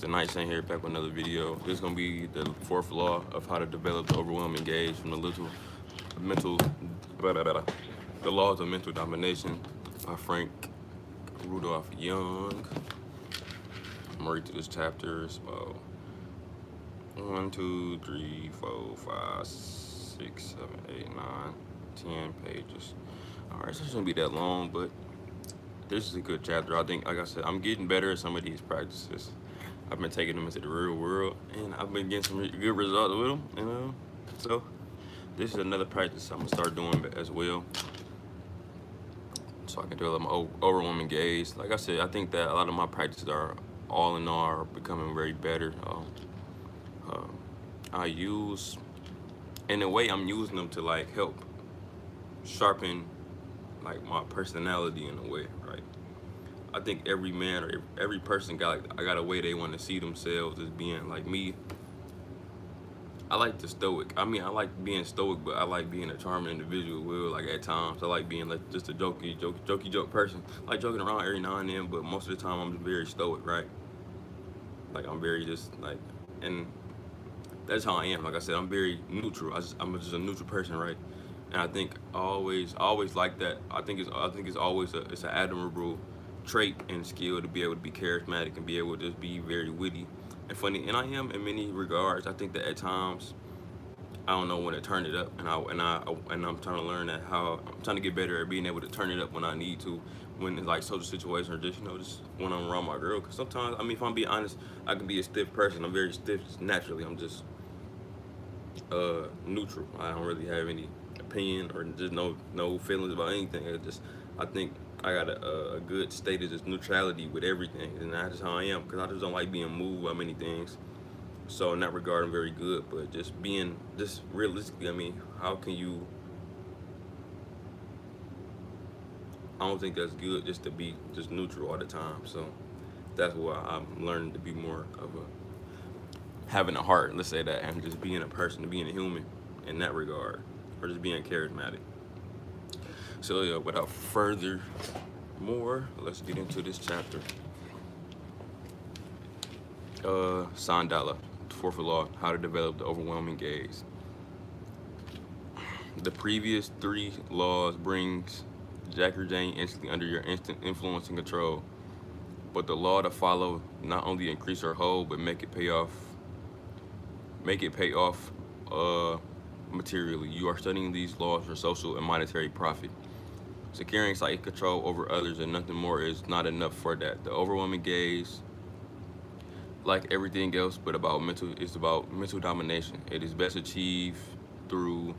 Tonight, saying here back with another video. This is gonna be the fourth law of how to develop the overwhelming gaze from the mental, the laws of mental domination by Frank Rudolph Young. I'm gonna read through this chapter. It's about 1, 2, 3, 4, 5, 6, 7, 8, 9, 10 pages. All right, so it shouldn't be that long, but this is a good chapter. I think, like I said, I'm getting better at some of these practices. I've been taking them into the real world, and I've been getting some good results with them, you know. So this is another practice I'm gonna start doing as well, so I can develop my overwhelming gaze. Like I said, I think that a lot of my practices are, all in all, are becoming very better. I use, in a way, I'm using them to like help sharpen like my personality in a way, right? I think every man or every person got a way they want to see themselves as being. Like me, I like the stoic. I mean, I like being stoic, but I like being a charming individual. Well, like at times, I like being like just a jokey person. I like joking around every now and then, but most of the time I'm just very stoic, right? Like I'm very just like, and that's how I am. Like I said, I'm very neutral. I'm just a neutral person, right? And I think I always like that. I think it's always it's an admirable trait and skill to be able to be charismatic and be able to just be very witty and funny. And I am in many regards. I think that at times I don't know when to turn it up, and I'm trying to learn that how I'm trying to get better at being able to turn it up when I need to, when it's like social situations or just just when I'm around my girl. Because sometimes, I mean, if I'm being honest, I can be a stiff person. I'm very stiff naturally. I'm just neutral. I don't really have any opinion or just no feelings about anything. I think I got a good state of just neutrality with everything, and that's just how I am, because I just don't like being moved by many things. So in that regard, I'm very good. But just realistically, I mean, how can you? I don't think that's good just to be just neutral all the time. So that's why I'm learning to be more of having a heart, let's say that, and just being a person, being a human in that regard, or just being charismatic. So yeah, without further more, let's get into this chapter. Sandala, fourth law, how to develop the overwhelming gaze. The previous 3 laws brings Jack or Jane instantly under your instant influence and control. But the law to follow not only increase our hold, but make it pay off materially. You are studying these laws for social and monetary profit. Securing psychic control over others and nothing more is not enough for that. The overwhelming gaze, like everything else, but about mental domination. It is best achieved through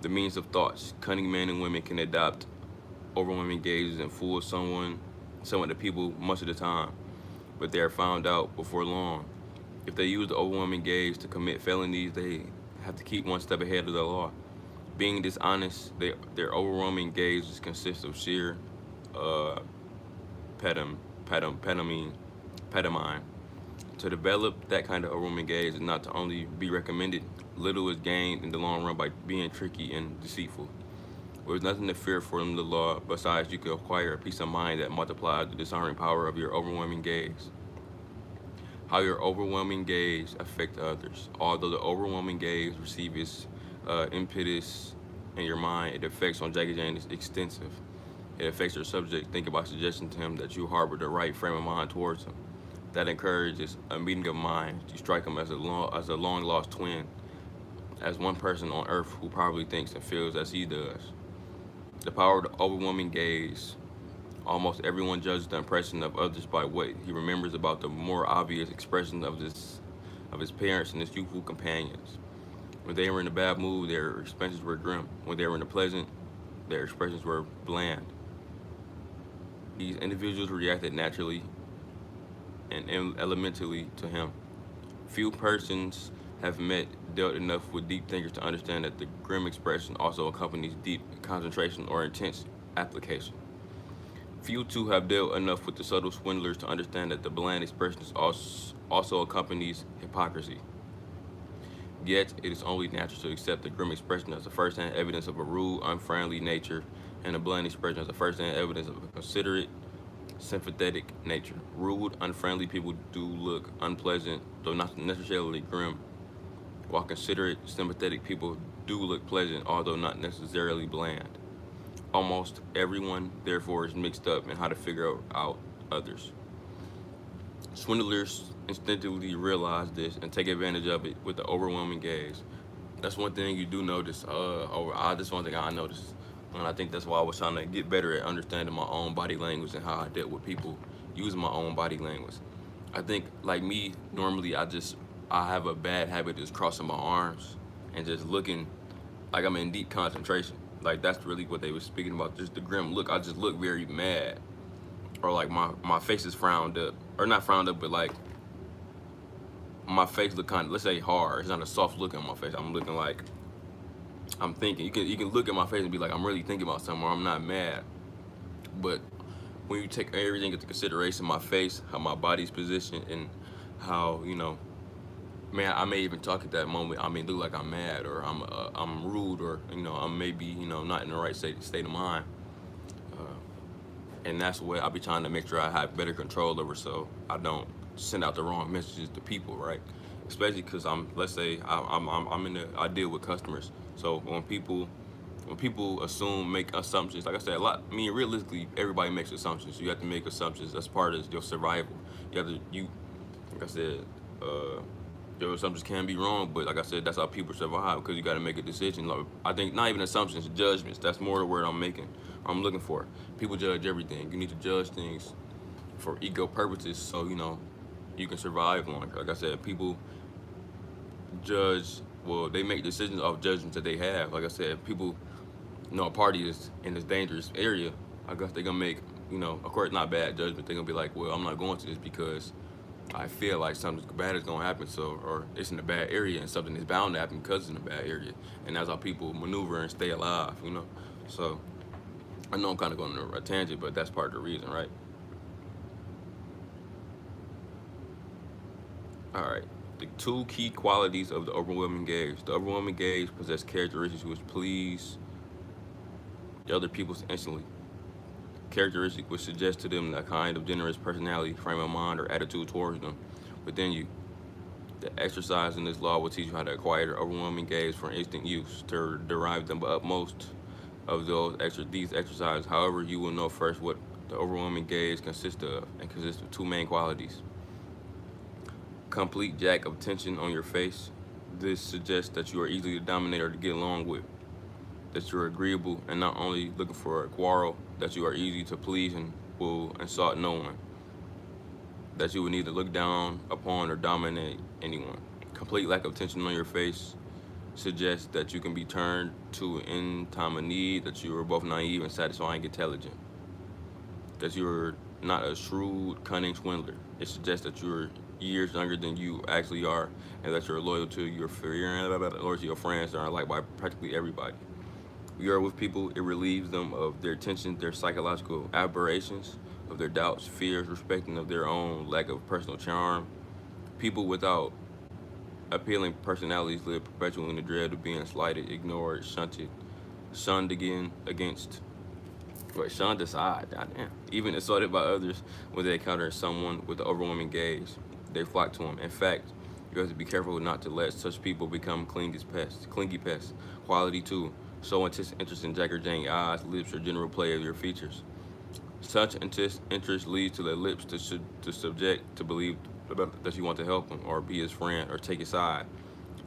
the means of thoughts. Cunning men and women can adopt overwhelming gazes and fool some of the people much of the time, but they are found out before long. If they use the overwhelming gaze to commit felonies, they have to keep one step ahead of the law. Being dishonest, their overwhelming gaze consists of sheer pantomime. To develop that kind of overwhelming gaze is not to only be recommended. Little is gained in the long run by being tricky and deceitful. There is nothing to fear from the law, besides you can acquire a peace of mind that multiplies the disarming power of your overwhelming gaze. How your overwhelming gaze affects others. Although the overwhelming gaze receives its impetus in your mind, it affects on Jackie Jane is extensive. It affects your subject. Think about suggesting to him that you harbor the right frame of mind towards him. That encourages a meeting of minds. You strike him as a long lost twin, as one person on earth who probably thinks and feels as he does. The power of the overwhelming gaze. Almost everyone judges the impression of others by what he remembers about the more obvious expressions of his parents and his youthful companions. When they were in a bad mood, their expressions were grim. When they were in a pleasant, their expressions were bland. These individuals reacted naturally and elementally to him. Few persons have dealt enough with deep thinkers to understand that the grim expression also accompanies deep concentration or intense application. Few too have dealt enough with the subtle swindlers to understand that the bland expression also accompanies hypocrisy. Yet, it is only natural to accept the grim expression as a first-hand evidence of a rude, unfriendly nature, and the bland expression as a first-hand evidence of a considerate Sympathetic nature. Rude, unfriendly people do look unpleasant, though not necessarily grim, while considerate, sympathetic people do look pleasant, although not necessarily bland. Almost everyone, therefore, is mixed up in how to figure out others. Swindlers instinctively realize this and take advantage of it with the overwhelming gaze. That's one thing you do notice. That's one thing I noticed, and I think that's why I was trying to get better at understanding my own body language and how I dealt with people using my own body language. I think like me, normally I have a bad habit of just crossing my arms and just looking like I'm in deep concentration. Like that's really what they were speaking about, just the grim look. I just look very mad, or like my face is frowned up, or not frowned up, but like my face look kind of, let's say, hard. It's not a soft look on my face. I'm looking like I'm thinking. You can look at my face and be like I'm really thinking about something, or I'm not mad. But when you take everything into consideration, my face, how my body's positioned, and how man, I may even talk at that moment. I may look like I'm mad, or I'm rude, or I'm maybe not in the right state of mind. And that's what I be trying to make sure I have better control over, so I don't send out the wrong messages to people, right? Especially because let's say I deal with customers, so when people assume, make assumptions, like I said, realistically, everybody makes assumptions. So you have to make assumptions. That's part of your survival. Like I said, your assumptions can be wrong, but like I said, that's how people survive, because you got to make a decision. Like, I think not even assumptions, judgments. That's more the word I'm looking for. People judge everything. You need to judge things for ego purposes, so you can survive longer. Like I said, people judge. Well, they make decisions off judgments that they have. Like I said, people, a party is in this dangerous area. I guess they're gonna make, of course, not bad judgment. They're gonna be like, well, I'm not going to this because I feel like something bad is gonna happen. So, or it's in a bad area, and something is bound to happen because it's in a bad area. And that's how people maneuver and stay alive. So I know I'm kind of going on a tangent, but that's part of the reason, right? All right. The two key qualities of the overwhelming gaze. The overwhelming gaze possess characteristics which please the other people instantly. Characteristic which suggest to them that kind of generous personality, frame of mind, or attitude towards them within you. The exercise in this law will teach you how to acquire the overwhelming gaze for instant use to derive the utmost of these exercises. However, you will know first what the overwhelming gaze consists of, and consists of two main qualities. Complete jack of tension on your face. This suggests that you are easily to dominate or to get along with, that you are agreeable and not only looking for a quarrel, that you are easy to please and will insult no one, that you will neither look down upon or dominate anyone. Complete lack of tension on your face suggests that you can be turned to in time of need, that you are both naive and satisfying intelligent, that you are not a shrewd, cunning swindler. It suggests that you're years younger than you actually are, and that you're loyal to your friends and are liked by practically everybody. You are with people, it relieves them of their tension, their psychological aberrations, of their doubts, fears, respecting of their own lack of personal charm. People without appealing personalities live perpetually in the dread of being slighted, ignored, shunned shunned aside, goddamn, even insulted by others when they encounter someone with the overwhelming gaze. They flock to him. In fact, you have to be careful not to let such people become clingy pests. Quality 2. Show intense interest in Jack or Jane eyes, lips, or general play of your features. Such intense interest leads to the lips to subject to believe that you want to help him or be his friend or take his side.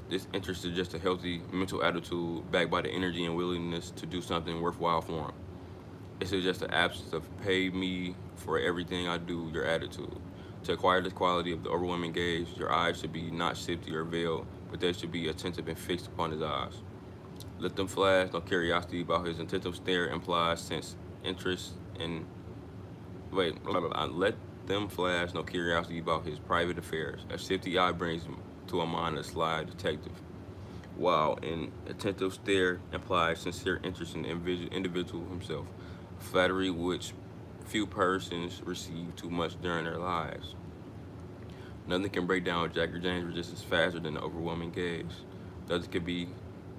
This interest is just a healthy mental attitude backed by the energy and willingness to do something worthwhile for him. It suggests the absence of pay me for everything I do, your attitude. To acquire this quality of the overwhelming gaze, your eyes should be not shifty or veiled, but they should be attentive and fixed upon his eyes. Let them flash no curiosity about his attentive stare implies sense interest in let them flash no curiosity about his private affairs. A shifty eye brings to a mind a sly detective, while an attentive stare implies sincere interest in the individual himself. Flattery which few persons receive too much during their lives. Nothing can break down Jack or Jane's resistance faster than the overwhelming gaze.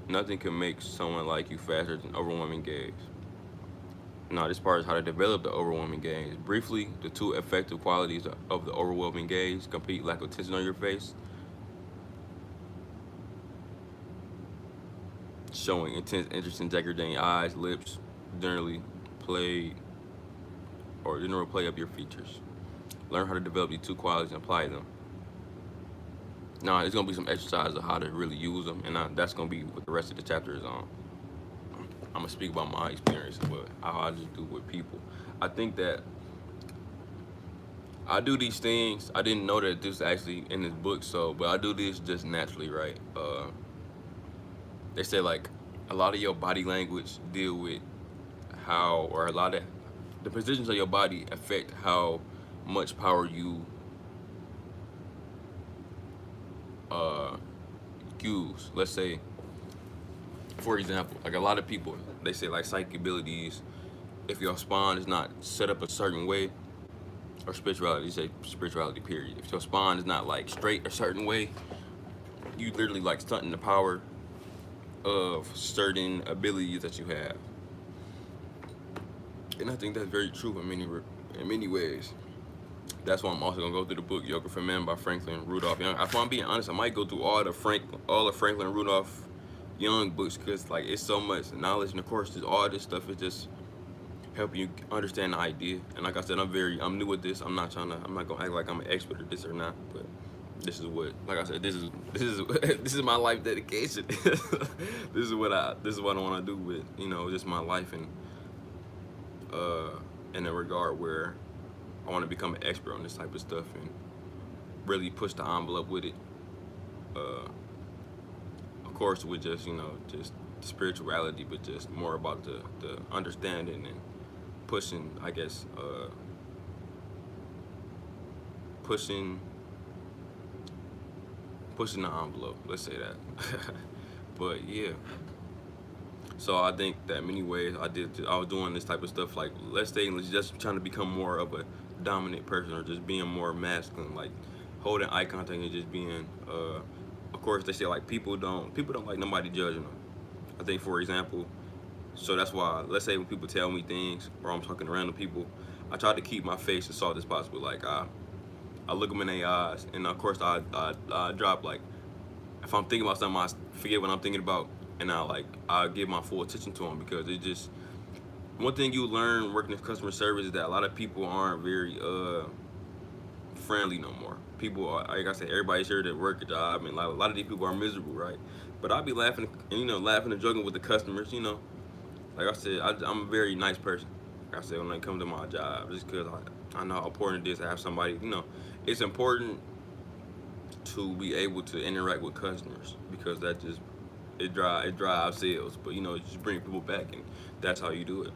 Nothing can make someone like you faster than overwhelming gaze. Now, this part is how to develop the overwhelming gaze. Briefly, the two effective qualities of the overwhelming gaze: complete lack of tension on your face, showing intense interest in decorating eyes, lips, generally play general play up your features. Learn how to develop these two qualities and apply them. Now, it's gonna be some exercise of how to really use them, and that's gonna be what the rest of the chapter is on. I'm gonna speak about my experience, but how I just do with people. I think that I do these things. I didn't know that this was actually in this book, so but I do this just naturally, right? They say like a lot of your body language deal with how, or a lot of the positions of your body affect how much power you uh, use. Let's say, for example, like a lot of people, they say like psychic abilities. If your spine is not set up a certain way, or spirituality, say spirituality period. If your spine is not like straight a certain way, you literally like stunting the power of certain abilities that you have. And I think that's very true in many ways. That's why I'm also gonna go through the book Yoga for Men by Franklin Rudolph Young. If I'm being honest, I might go through all the Franklin Rudolph Young books because like it's so much knowledge, and of course all this stuff is just helping you understand the idea. And like I said, I'm new at this. I'm not gonna act like I'm an expert at this or not, but this is what, like I said, this is this is my life dedication. This is what I want to do with just my life, and in a regard where I want to become an expert on this type of stuff and really push the envelope with it. Of course, with just just spirituality, but just more about the understanding and pushing, I guess, pushing the envelope. Let's say that. But yeah. So I think that in many ways I was doing this type of stuff, like let's say just trying to become more of a dominant person, or just being more masculine, like holding eye contact and just being of course they say like people don't like nobody judging them. I think, for example, so that's why let's say when people tell me things or I'm talking to random people, I try to keep my face as soft as possible. Like I look them in their eyes, and of course I drop, like if I'm thinking about something, I forget what I'm thinking about, and I give my full attention to them, because it just, one thing you learn working in customer service is that a lot of people aren't very friendly no more. People are, like I said, everybody's here to work a job, and like a lot of these people are miserable, right? But I'll be laughing and joking with the customers, Like I said, I'm a very nice person. Like I said, when it comes to my job, just because I know how important it is to have somebody, it's important to be able to interact with customers, because that just, it drives sales, but it just brings people back, and that's how you do it.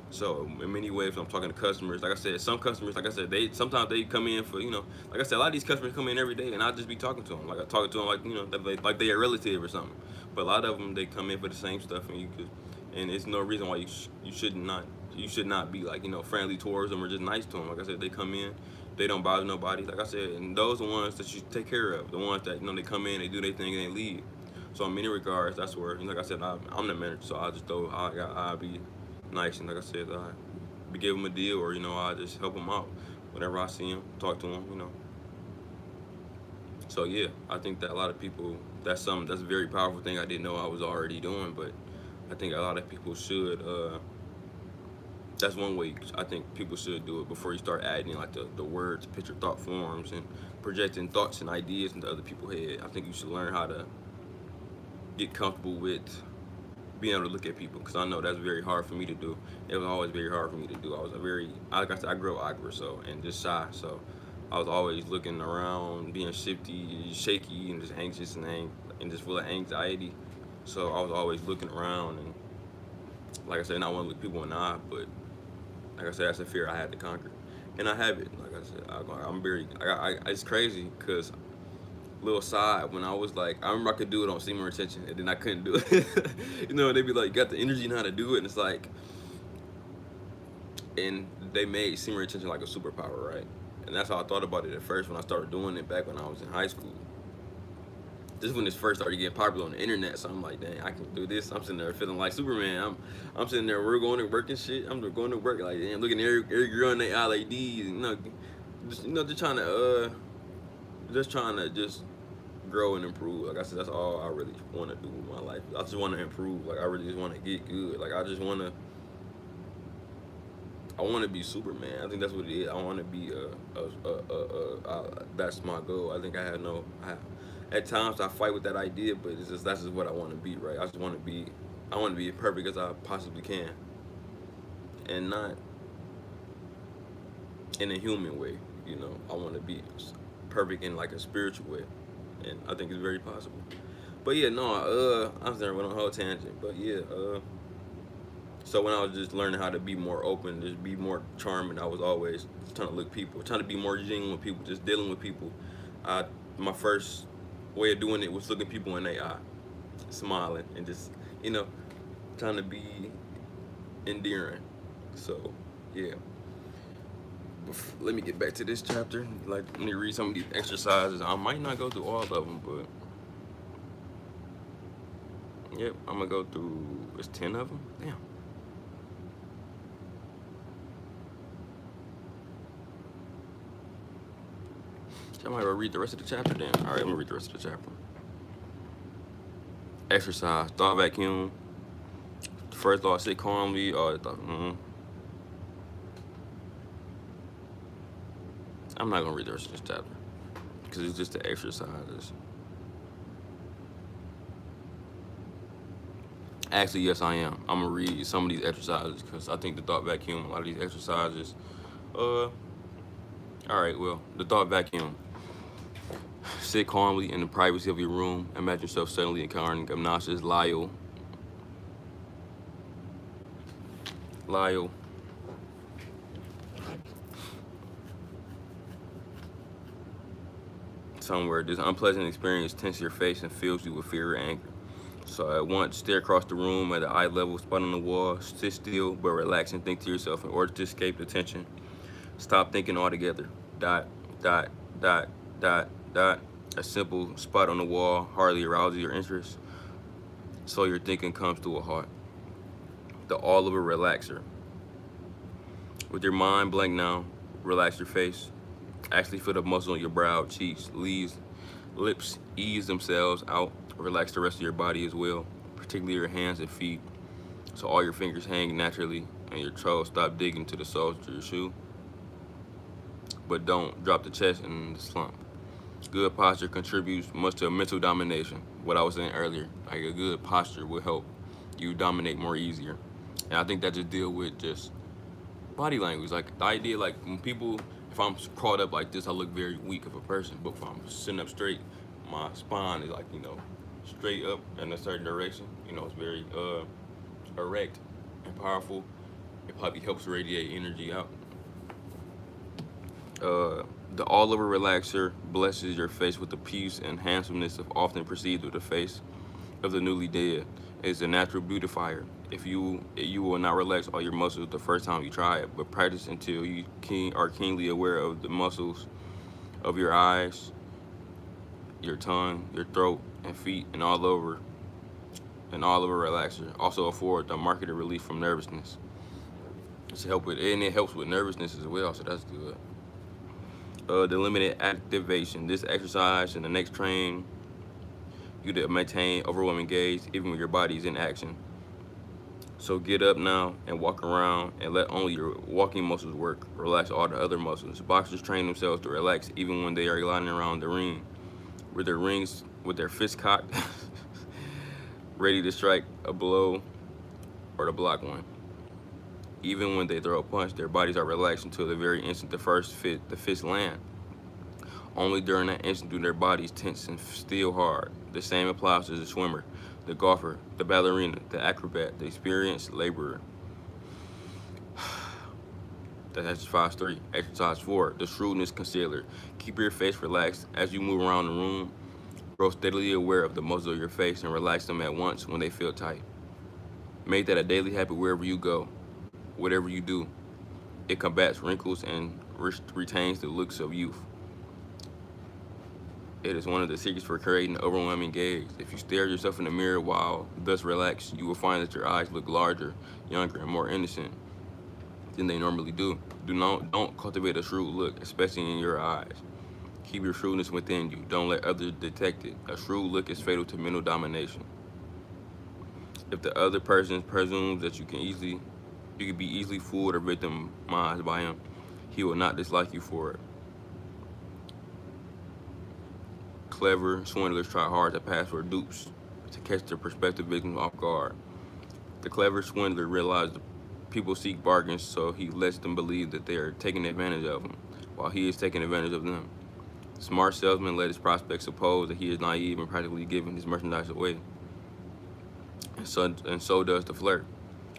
So in many ways, when I'm talking to customers, like I said, some customers, like I said, sometimes they come in for, like I said, a lot of these customers come in every day, and I'll just be talking to them, like I talk to them like they're a relative or something. But a lot of them, they come in for the same stuff, and it's no reason why you should not be like friendly towards them or just nice to them. Like I said, they come in, they don't bother nobody. Like I said, and those are the ones that you take care of. The ones that they come in, they do their thing, and they leave. So in many regards, that's where, like I said, I'm the manager, so I'll be nice, and like I said, I give them a deal, or I just help them out whenever I see them, talk to them, So yeah, I think that a lot of people, that's a very powerful thing I didn't know I was already doing, but I think a lot of people should. That's one way I think people should do it before you start adding like the words, picture, thought forms, and projecting thoughts and ideas into other people's head. I think you should learn how to get comfortable with being able to look at people, because I know that's very hard for me to do. It was always very hard for me to do. Like I said, I grew up awkward, and just shy, so I was always looking around, being shifty, shaky, and just anxious and just full of anxiety. So I was always looking around, and like I said, not want to look people in the eye, but like I said, that's a fear I had to conquer, and I have it. Like I said, it's crazy, because little side, when I was like, I remember I could do it on semen retention, and then I couldn't do it. They'd be like, got the energy and how to do it, and it's like, and they made semen retention like a superpower, right? And that's how I thought about it at first when I started doing it back when I was in high school. This is when this first started getting popular on the internet. So I'm like, dang, I can do this. I'm sitting there feeling like Superman. I'm sitting there, we're going to work and shit. I'm going to work like, damn, looking at every girl in their LADs, just trying to just grow and improve. Like I said, that's all I really want to do with my life. I just want to improve. Like I really just want to get good. Like I want to be Superman. I think that's what it is. I want to be that's my goal. I think at times I fight with that idea, but that's just what I want to be, right? I want to be as perfect as I possibly can, and not in a human way. I want to be perfect in like a spiritual way, and I think it's very possible. But yeah, no, I was there went on a whole tangent, but yeah, so when I was just learning how to be more open, just be more charming, I was always trying to be more genuine with people, just dealing with people. My first way of doing it was looking people in their eye, smiling, and just you know, trying to be endearing. So yeah. Let me get back to this chapter. Like, let me read some of these exercises. I might not go through all of them, but yep, I'm gonna go through. It's 10 of them. Damn. I might read the rest of the chapter then. All right, let me read the rest of the chapter. Exercise. Thought vacuum. First thought, sit calmly. I'm not gonna read the rest of this chapter because it's just the exercises. Actually, yes, I am. I'm gonna read some of these exercises because I think the thought vacuum, a lot of these exercises. All right, well, the thought vacuum. Sit calmly in the privacy of your room. Imagine yourself suddenly encountering obnoxious Lyle. Somewhere, this unpleasant experience tenses your face and fills you with fear or anger. So at once, stare across the room at the eye level, spot on the wall. Sit still, but relax and think to yourself in order to escape the tension. Stop thinking altogether. Dot, dot, dot, dot, dot. A simple spot on the wall hardly arouses your interest, so your thinking comes to a halt. The all-over relaxer. With your mind blank now, relax your face. Actually feel the muscle on your brow, cheeks, lips ease themselves out. Relax the rest of your body as well, particularly your hands and feet, so all your fingers hang naturally and your toes stop digging to the soles of your shoe. But don't drop the chest in the slump. Good posture contributes much to mental domination. What I was saying earlier, like a good posture will help you dominate more easier. And I think that just deal with just body language. Like the idea, like when people, if I'm crawled up like this, I look very weak of a person. But if I'm sitting up straight, my spine is like, straight up in a certain direction. It's very erect and powerful. It probably helps radiate energy out. The all-over relaxer blesses your face with the peace and handsomeness of often perceived with the face of the newly dead. It's a natural beautifier. If you will not relax all your muscles the first time you try it, but practice until you are keenly aware of the muscles of your eyes, your tongue, your throat, and feet, and all over relaxer. Also afford the marketed relief from nervousness. It helps with nervousness as well, so that's good. The limited activation. This exercise and the next train you to maintain overwhelming gaze even when your body is in action. So get up now and walk around and let only your walking muscles work. Relax all the other muscles. Boxers train themselves to relax even when they are gliding around the ring, with their fists cocked, ready to strike a blow or to block one. Even when they throw a punch, their bodies are relaxed until the very instant the fist land. Only during that instant do their bodies tense and still hard. The same applies to the swimmer, the golfer, the ballerina, the acrobat, the experienced laborer. That's exercise 3. Exercise 4, the shrewdness concealer. Keep your face relaxed as you move around the room. Grow steadily aware of the muscles of your face and relax them at once when they feel tight. Make that a daily habit wherever you go, whatever you do. It combats wrinkles and retains the looks of youth. It is one of the secrets for creating an overwhelming gaze. If you stare at yourself in the mirror while thus relaxed, you will find that your eyes look larger, younger, and more innocent than they normally do. Don't cultivate a shrewd look, especially in your eyes. Keep your shrewdness within you. Don't let others detect it. A shrewd look is fatal to mental domination. If the other person presumes that you can be easily fooled or victimized by him, he will not dislike you for it. Clever swindlers try hard to pass for dupes to catch their prospective victims off guard. The clever swindler realizes people seek bargains, so he lets them believe that they are taking advantage of him, while he is taking advantage of them. Smart salesman let his prospect suppose that he is naive and practically giving his merchandise away. And so does the flirt,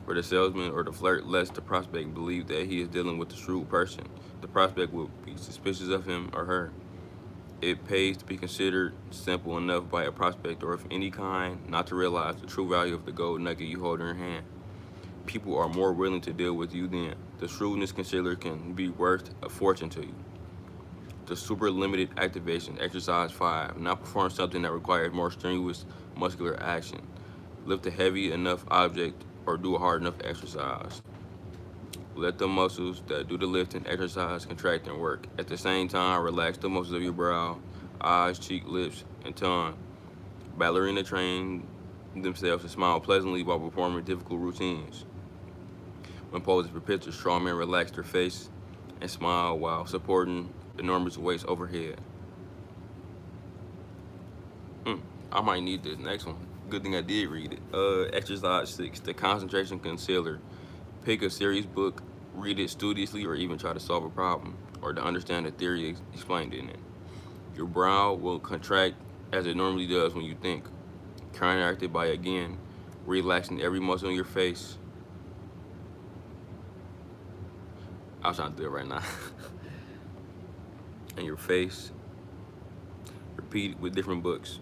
where the salesman or the flirt lets the prospect believe that he is dealing with a shrewd person. The prospect will be suspicious of him or her. It pays to be considered simple enough by a prospect or of any kind not to realize the true value of the gold nugget you hold in your hand. People are more willing to deal with you then. The shrewdness concealer can be worth a fortune to you. The super limited activation, exercise 5. Now perform something that requires more strenuous muscular action. Lift a heavy enough object or do a hard enough exercise. Let the muscles that do the lifting, exercise, contract, and work. At the same time, relax the muscles of your brow, eyes, cheek, lips, and tongue. Ballerina train themselves to smile pleasantly while performing difficult routines. When posing for pictures, strongmen relax their face and smile while supporting enormous weights overhead. I might need this next one. Good thing I did read it. Exercise 6, the concentration concealer. Pick a serious book, read it studiously, or even try to solve a problem or to understand the theory explained in it. Your brow will contract as it normally does when you think, counteracted by again relaxing every muscle in your face. I'm trying to do it right now. And your face. Repeat with different books.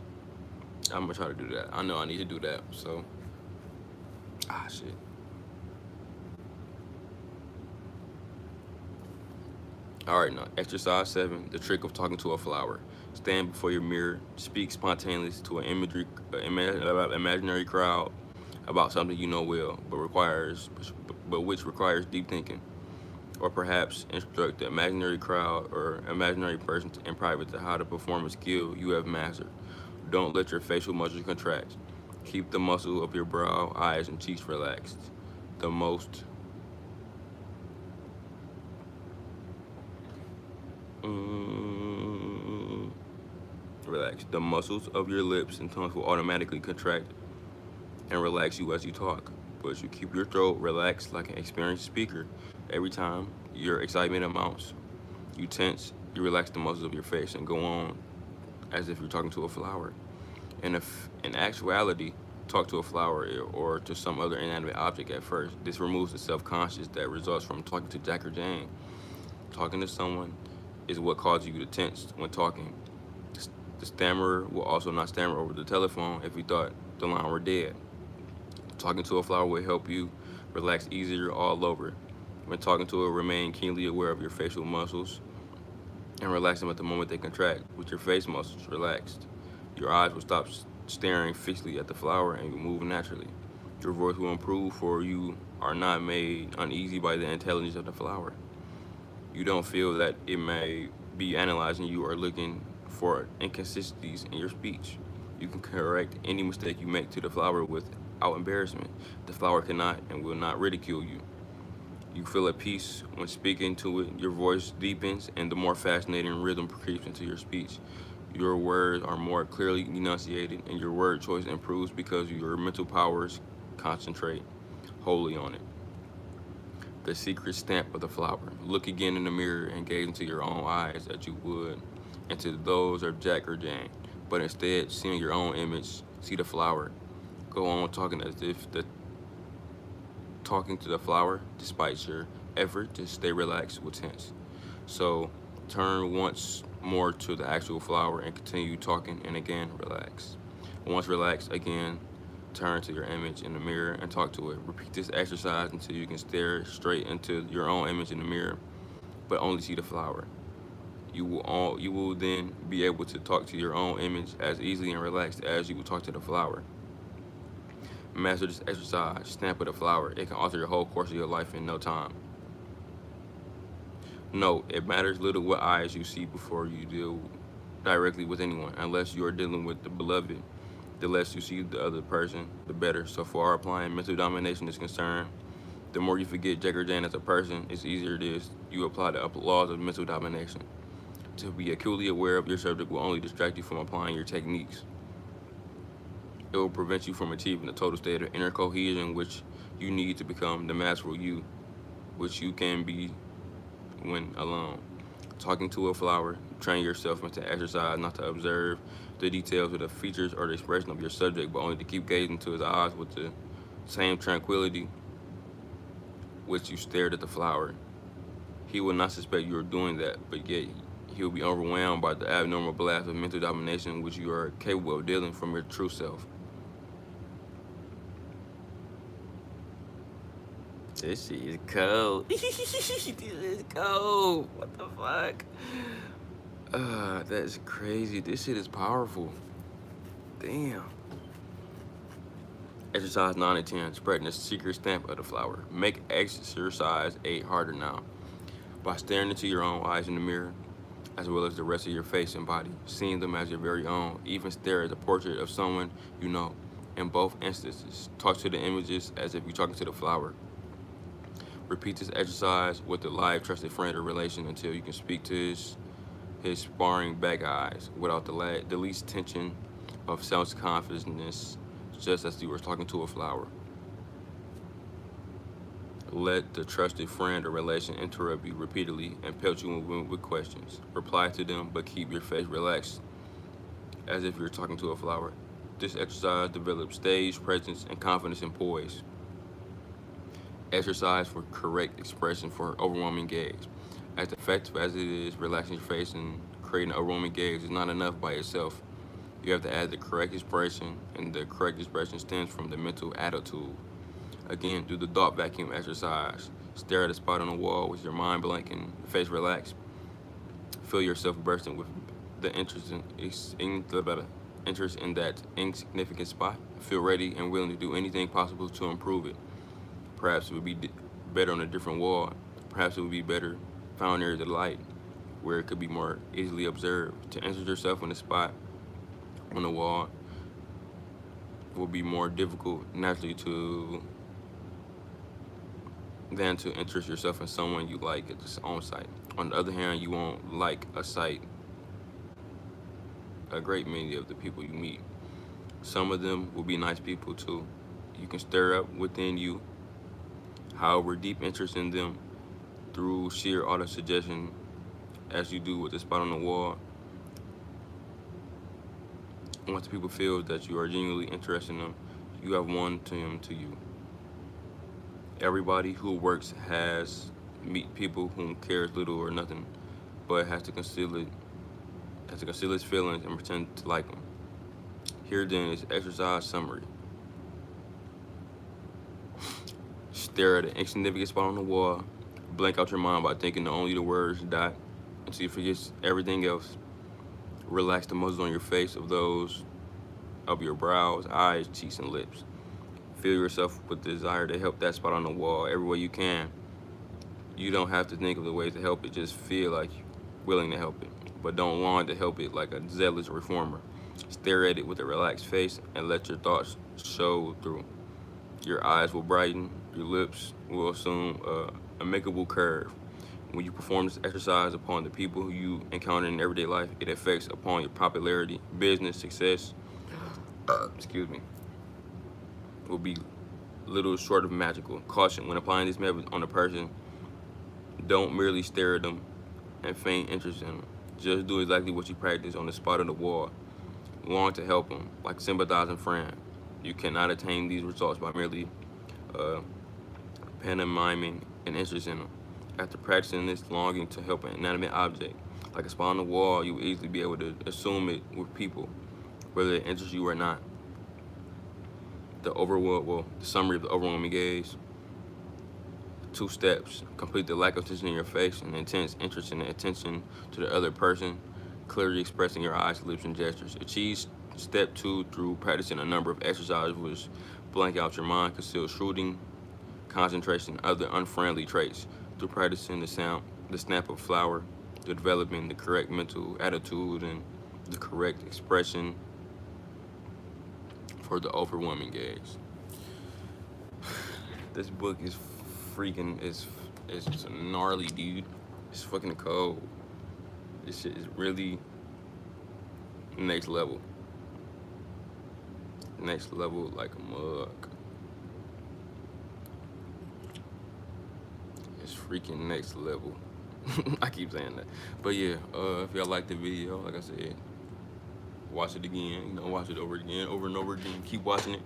I'm gonna try to do that. I know I need to do that. So, shit. All right, now exercise 7: the trick of talking to a flower. Stand before your mirror, speak spontaneously to an imaginary crowd about something you know well, but which requires deep thinking. Or perhaps instruct the imaginary crowd or imaginary person in private to how to perform a skill you have mastered. Don't let your facial muscles contract. Keep the muscle of your brow, eyes, and cheeks relaxed. The most relaxed. The muscles of your lips and tongue will automatically contract and relax you as you talk. But you keep your throat relaxed like an experienced speaker. Every time your excitement amounts, you tense, you relax the muscles of your face and go on as if you're talking to a flower. And if in actuality, talk to a flower or to some other inanimate object at first. This removes the self-conscious that results from talking to Jack or Jane. Talking to someone is what causes you to tense when talking. The stammerer will also not stammer over the telephone if he thought the line were dead. Talking to a flower will help you relax easier all over. When talking to it, remain keenly aware of your facial muscles and relax them at the moment they contract. With your face muscles relaxed, your eyes will stop staring fixedly at the flower and will move naturally. Your voice will improve, for you are not made uneasy by the intelligence of the flower. You don't feel that it may be analyzing you or looking for inconsistencies in your speech. You can correct any mistake you make to the flower without embarrassment. The flower cannot and will not ridicule you. You feel at peace when speaking to it. Your voice deepens and the more fascinating rhythm creeps into your speech. Your words are more clearly enunciated and your word choice improves because your mental powers concentrate wholly on it. The secret stamp of the flower. Look again in the mirror and gaze into your own eyes as you would into those of Jack or Jane. But instead, seeing your own image, see the flower. Go on talking as if talking to the flower, despite your effort to stay relaxed, will tense. So turn once more to the actual flower and continue talking, and again relax. Once relaxed, again turn to your image in the mirror and talk to it. Repeat this exercise until you can stare straight into your own image in the mirror, but only see the flower. You will then be able to talk to your own image as easily and relaxed as you would talk to the flower. Master this exercise. Stamp of the flower. It can alter the whole course of your life in no time. No, it matters little what eyes you see before you deal directly with anyone, unless you are dealing with the beloved. The less you see the other person, the better. So far, applying mental domination is concerned, the more you forget Jack or Jane as a person, it's easier it is you apply the laws of mental domination. To be acutely aware of your subject will only distract you from applying your techniques. It will prevent you from achieving the total state of inner cohesion which you need to become the masterful you, which you can be when alone. Talking to a flower, train yourself into exercise not to observe the details or the features or the expression of your subject, but only to keep gazing to his eyes with the same tranquility which you stared at the flower. He will not suspect you are doing that, but yet he will be overwhelmed by the abnormal blast of mental domination which you are capable of dealing from your true self. This shit is cold. This is cold. What the fuck? That's crazy. This shit is powerful. Damn. Exercise 9 and 10. Spreading the secret stamp of the flower. Make exercise 8 harder now. By staring into your own eyes in the mirror, as well as the rest of your face and body, seeing them as your very own. Even stare at the portrait of someone you know. In both instances, talk to the images as if you're talking to the flower. Repeat this exercise with a live, trusted friend or relation until you can speak to his sparring back eyes without the least tension of self-confidence, just as you were talking to a flower. Let the trusted friend or relation interrupt you repeatedly and pelt you with questions. Reply to them, but keep your face relaxed, as if you're talking to a flower. This exercise develops stage presence and confidence and poise. Exercise for correct expression for overwhelming gaze. As effective as it is, relaxing your face and creating an overwhelming gaze is not enough by itself. You have to add the correct expression, and the correct expression stems from the mental attitude. Again, do the thought vacuum exercise. Stare at a spot on the wall with your mind blank and face relaxed. Feel yourself bursting with the interest in that insignificant spot. Feel ready and willing to do anything possible to improve it. Perhaps it would be better on a different wall. Perhaps it would be better found near the light, where it could be more easily observed. To interest yourself in a spot on the wall will be more difficult naturally than to interest yourself in someone you like at its own site. On the other hand, you won't like a great many of the people you meet. Some of them will be nice people too. You can stir up within you, however, deep interest in them through sheer auto-suggestion, as you do with the spot on the wall. Once the people feel that you are genuinely interested in them, you have won them to you. Everybody who works has meet people whom cares little or nothing, but has to conceal its feelings and pretend to like them. Here then is exercise summary. Stare at an insignificant spot on the wall. Blank out your mind by thinking only the words dot until you forget everything else. Relax the muscles on your face of those of your brows, eyes, cheeks, and lips. Feel yourself with the desire to help that spot on the wall every way you can. You don't have to think of the ways to help it, just feel like you're willing to help it. But don't long to help it like a zealous reformer. Stare at it with a relaxed face and let your thoughts show through. Your eyes will brighten, your lips will assume a makeable curve. When you perform this exercise upon the people who you encounter in everyday life, it affects upon your popularity, business, success, will be little short of magical. Caution, when applying this method on a person, don't merely stare at them and feign interest in them. Just do exactly what you practice on the spot on the wall. Long to help them, like a sympathizing friend. You cannot attain these results by merely pantomiming an interest in them. After practicing this longing to help an inanimate object, like a spot on the wall, you will easily be able to assume it with people, whether it interests you or not. The summary of the overwhelming gaze. 2 steps. Complete the lack of tension in your face and intense interest and attention to the other person, clearly expressing your eyes, lips, and gestures. Achieve step 2 through practicing a number of exercises which blank out your mind, conceal shooting, concentration, and other unfriendly traits. Through practicing the snap of flower, the developing the correct mental attitude, and the correct expression for the overwhelming gaze. This book is freaking it's gnarly, dude. It's fucking cold. This shit is really next level. Next level like a mug. It's freaking next level. I keep saying that. But yeah, if y'all like the video, like I said, watch it again, watch it over again, over and over again, keep watching it.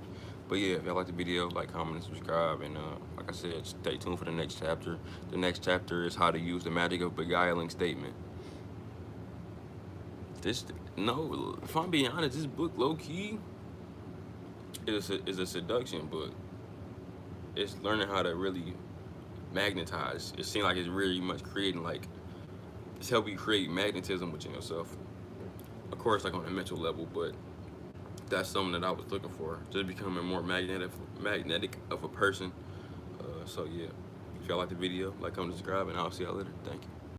But yeah, if y'all like the video, like, comment, and subscribe, and like I said, stay tuned for the next chapter. The next chapter is how to use the magic of beguiling statement. No, if I'm being honest, this book low-key is a seduction book. It's learning how to really magnetize. It seems like it's really much creating, like, it's helping you create magnetism within yourself. Of course, like on a mental level, but that's something that I was looking for, just becoming more magnetic of a person. So yeah, if y'all like the video, like, comment, subscribe, and I'll see y'all later. Thank you.